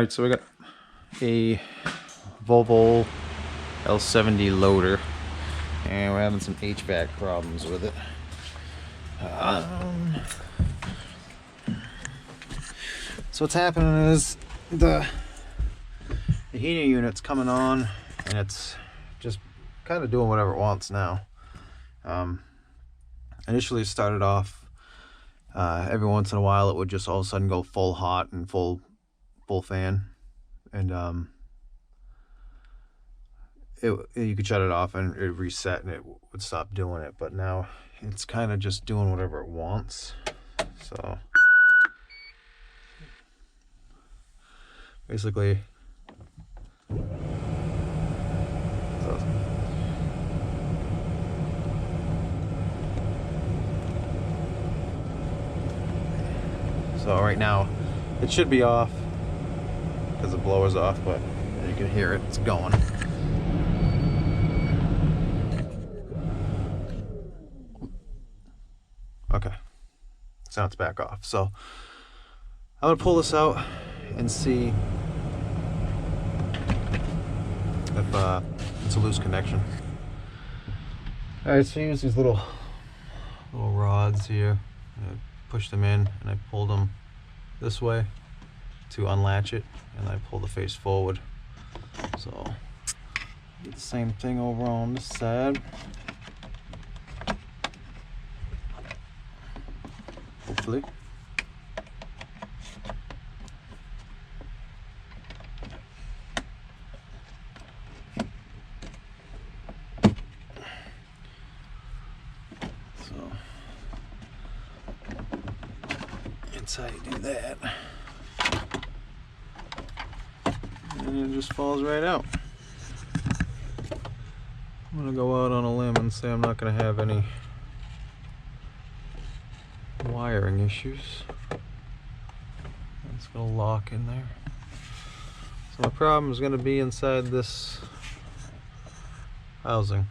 Alright, so we got a Volvo L70 loader, and we're having some HVAC problems with it. So what's happening is the heating unit's coming on, and it's just kind of doing whatever it wants now. Initially it started off, every once in a while it would just all of a sudden go full hot and full fan, and you could shut it off and it would reset and it would stop doing it. But now it's kind of just doing whatever it wants. So basically, so right now it should be off because the blower's off, but you can hear it, it's going. Okay, so now it's back off. So I'm gonna pull this out and see if it's a loose connection. All right, so I use these little rods here. I pushed them in and I pulled them this way to unlatch it, and I pull the face forward. So do the same thing over on this side. Hopefully. So that's how you do that. And it just falls right out. I'm gonna go out on a limb and say I'm not gonna have any wiring issues. It's gonna lock in there. So my problem is gonna be inside this housing.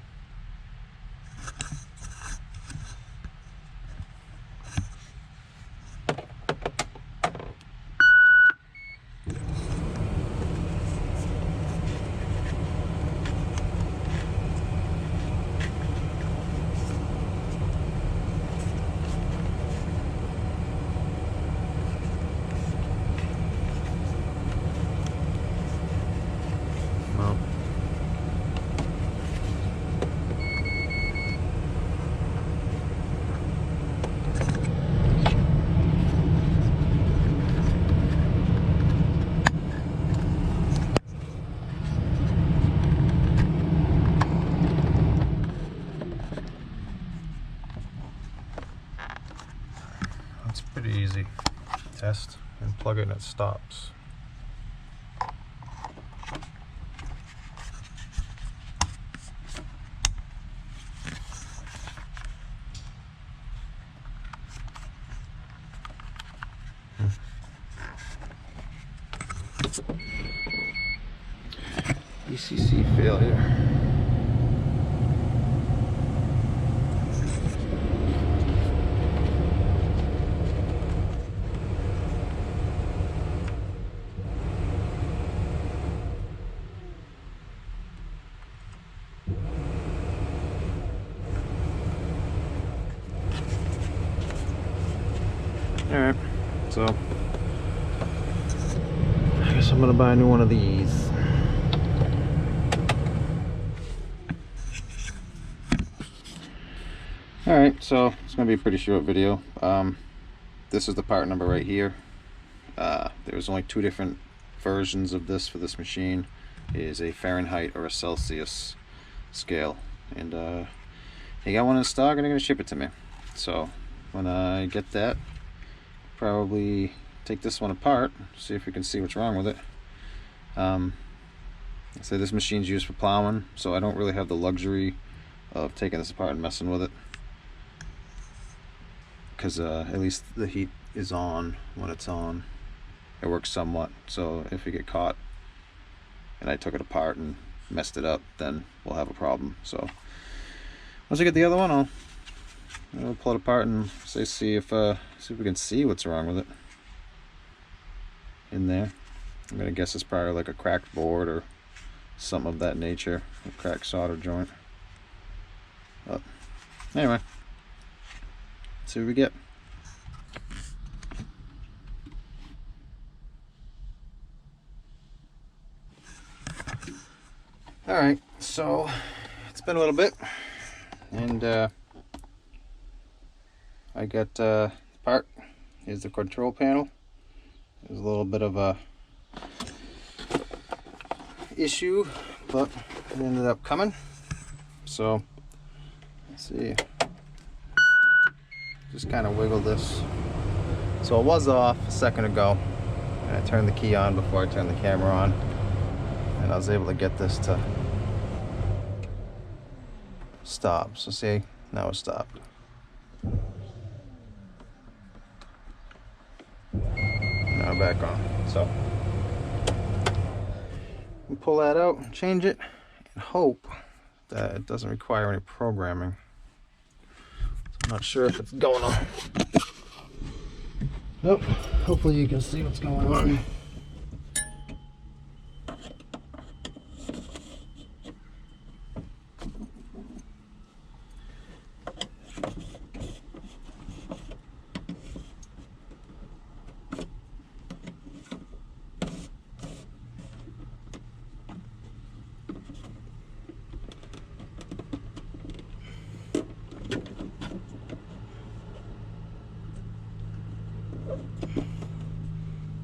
It's pretty easy. Test and plug it and it stops. ECC failure. Alright, so I guess I'm gonna buy a new one of these. Alright, so it's gonna be a pretty short video. This is the part number right here. There's only two different versions of this for this machine. It is a Fahrenheit or a Celsius scale, and they got one in stock and they're gonna ship it to me. So when I get that, probably take this one apart, see if we can see what's wrong with it. So this machine's used for plowing, so I don't really have the luxury of taking this apart and messing with it, because at least the heat is on when it's on. It works somewhat, so if you get caught and I took it apart and messed it up, then we'll have a problem. So once I get the other one, I'll pull it apart and see if we can see what's wrong with it in there. I'm gonna guess it's probably like a cracked board or something of that nature, a cracked solder joint. But anyway, let's see what we get. Alright, so it's been a little bit, and I got the part. Here's the control panel. There's a little bit of a issue, but it ended up coming. So let's see, just kind of wiggle this. So it was off a second ago, and I turned the key on before I turned the camera on, and I was able to get this to stop. So see, now it's stopped. Now back on. So we'll pull that out, change it, and hope that it doesn't require any programming. So I'm not sure if it's going on. Nope. Hopefully you can see what's going on.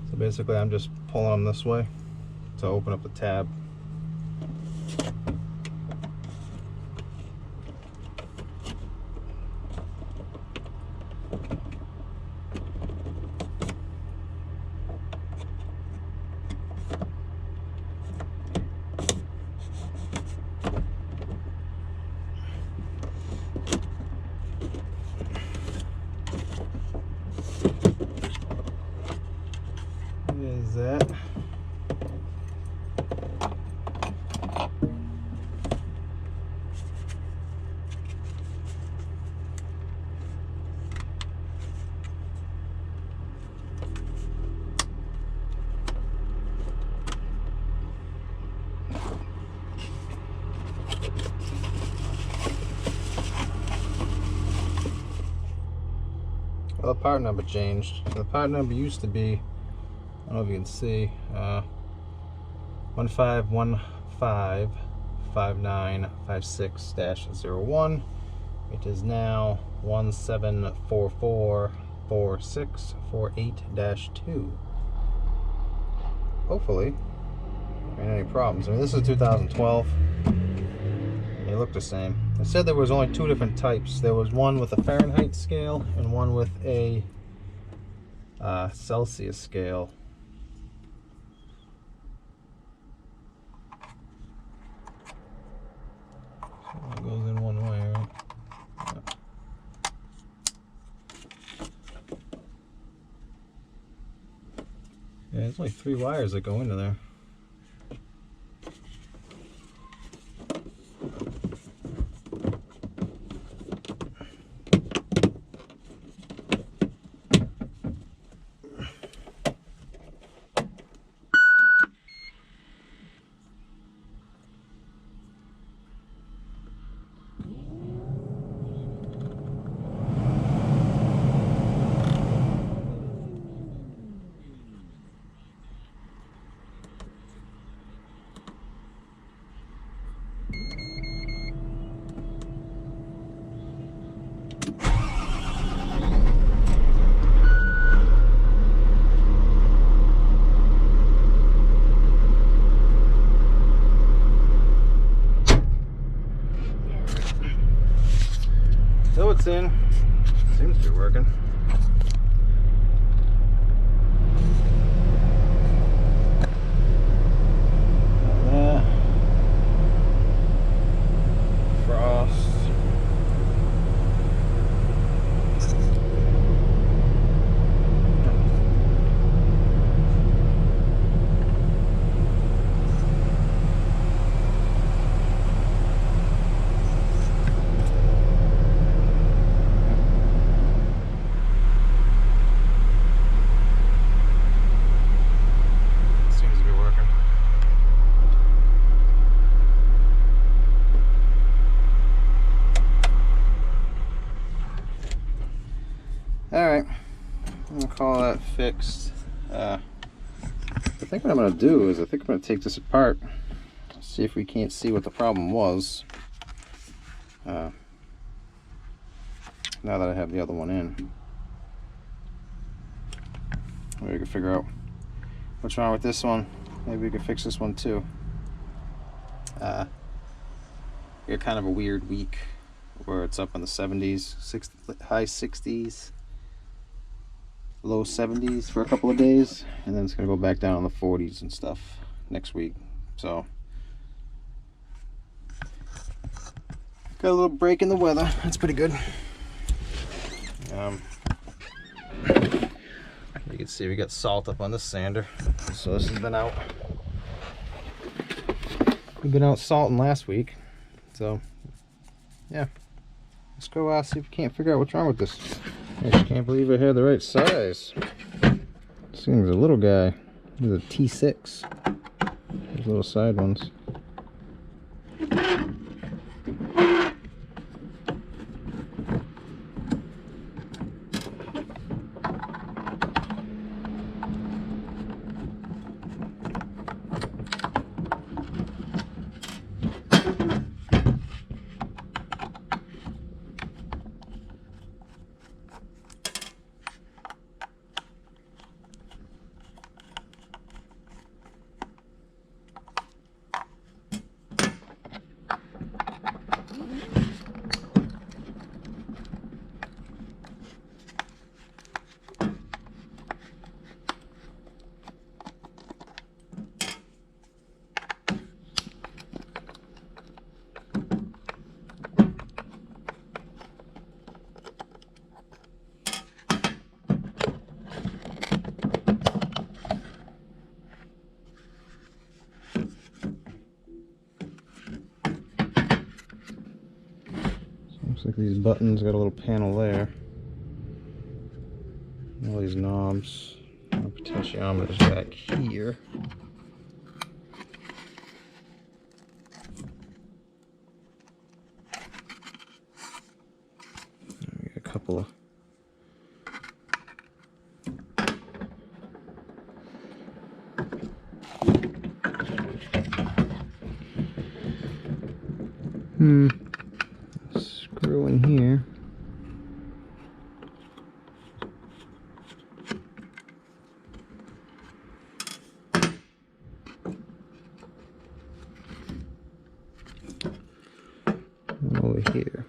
So basically I'm just pulling them this way to open up the tab. Is that? Well, the part number changed. So the part number used to be, I don't know if you can see, 15155956-01. It is now 17444648-2. Hopefully, there ain't any problems. I mean, this is 2012. They look the same. I said there was only two different types. There was one with a Fahrenheit scale and one with a Celsius scale. It goes in one way, right? Yeah, there's only 3 wires that go into there. So it's in. Seems to be working. Frost. Alright, I'm gonna call that fixed. I think what I'm gonna do is I think I'm gonna take this apart, see if we can't see what the problem was. Now that I have the other one in, maybe we can figure out what's wrong with this one. Maybe we can fix this one too. We had kind of a weird week where it's up in the 70s, high 60s, low 70s for a couple of days, and then it's gonna go back down in the 40s and stuff next week. So got a little break in the weather. That's pretty good. You can see we got salt up on the sander, so this has been out. We've been out salting last week, so yeah. Let's go see if we can't figure out what's wrong with this. I just can't believe I had the right size. This thing's a little guy. This is a T6. Those little side ones. Looks like these buttons got a little panel there. All these knobs. Potentiometer's back here. We got a couple of screw in here. And over here.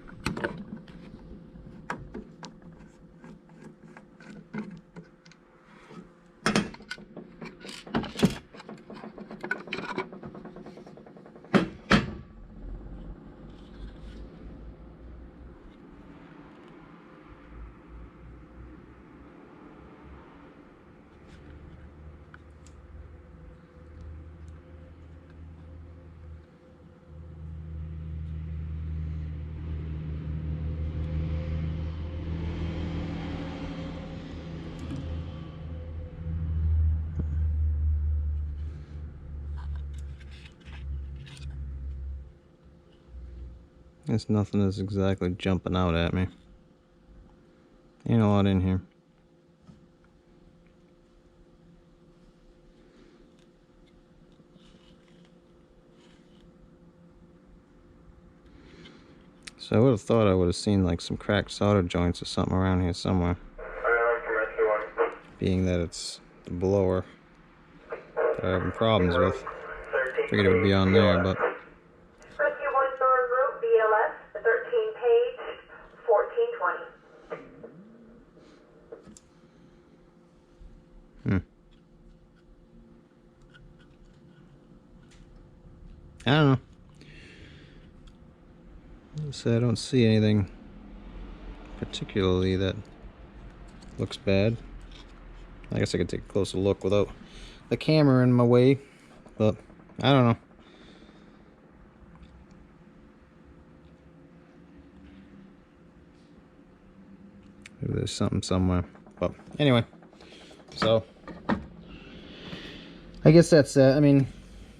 There's nothing that's exactly jumping out at me. Ain't a lot in here. So I would have thought I would have seen like some cracked solder joints or something around here somewhere. Being that it's the blower that I'm having problems with. Figured it would be on there, but I don't know. So I don't see anything particularly that looks bad. I guess I could take a closer look without the camera in my way, but I don't know. Maybe there's something somewhere. But anyway, so I guess that's I mean,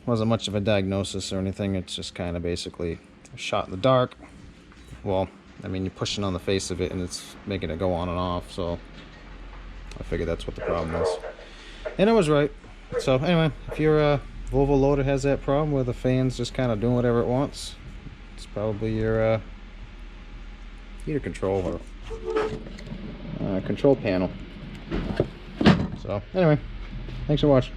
wasn't much of a diagnosis or anything. It's just kind of basically a shot in the dark. Well, I mean, you're pushing on the face of it and it's making it go on and off, so I figured that's what the problem was. And I was right. So anyway, if your Volvo loader has that problem where the fan's just kind of doing whatever it wants, it's probably your heater control or control panel. So anyway, thanks for watching.